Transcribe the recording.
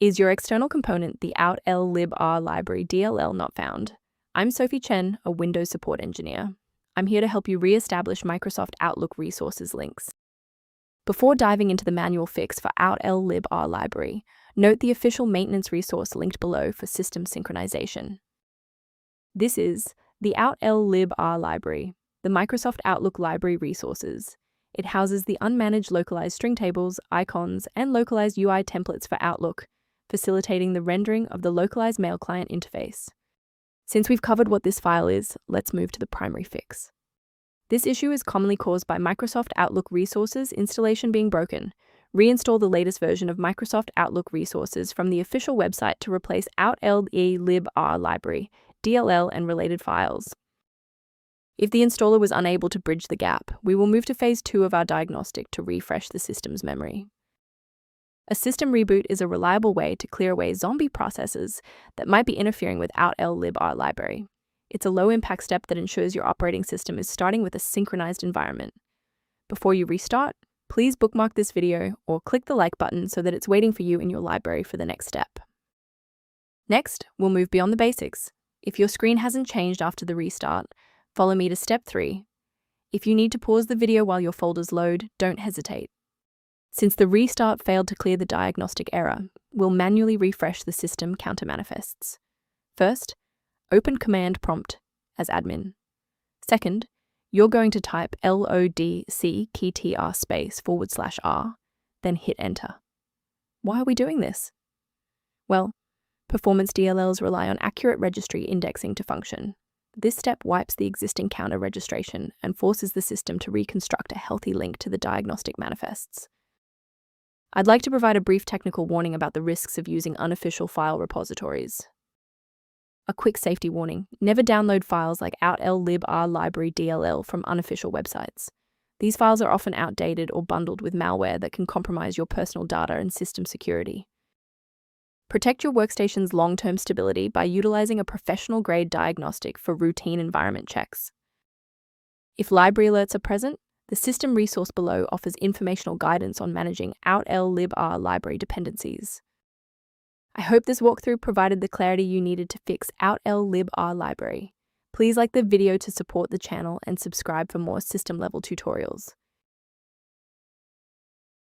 Is your external component the Outllibr.dll library DLL not found? I'm Sophie Chen, a Windows support engineer. I'm here to help you re-establish Microsoft Outlook resources links. Before diving into the manual fix for Outllibr library, note the official maintenance resource linked below for system synchronization. This is the Outllibr library, the Microsoft Outlook library resources. It houses the unmanaged localized string tables, icons, and localized UI templates for Outlook, facilitating the rendering of the localized mail client interface. Since we've covered what this file is, let's move to the primary fix. This issue is commonly caused by Microsoft Outlook resources installation being broken. Reinstall the latest version of Microsoft Outlook resources from the official website to replace Outllibr library, DLL, and related files. If the installer was unable to bridge the gap, we will move to phase 2 of our diagnostic to refresh the system's memory. A system reboot is a reliable way to clear away zombie processes that might be interfering with Outllibr library. It's a low-impact step that ensures your operating system is starting with a synchronized environment. Before you restart, please bookmark this video or click the like button so that it's waiting for you in your library for the next step. Next, we'll move beyond the basics. If your screen hasn't changed after the restart, follow me to step 3. If you need to pause the video while your folders load, don't hesitate. Since the restart failed to clear the diagnostic error, we'll manually refresh the system counter manifests. First, open command prompt as admin. Second, you're going to type locktr/r, then hit enter. Why are we doing this? Well, performance DLLs rely on accurate registry indexing to function. This step wipes the existing counter registration and forces the system to reconstruct a healthy link to the diagnostic manifests. I'd like to provide a brief technical warning about the risks of using unofficial file repositories. A quick safety warning: never download files like Outllibr library DLL from unofficial websites. These files are often outdated or bundled with malware that can compromise your personal data and system security. Protect your workstation's long-term stability by utilizing a professional-grade diagnostic for routine environment checks. If library alerts are present, the system resource below offers informational guidance on managing Outllibr library dependencies. I hope this walkthrough provided the clarity you needed to fix Outllibr library. Please like the video to support the channel and subscribe for more system-level tutorials.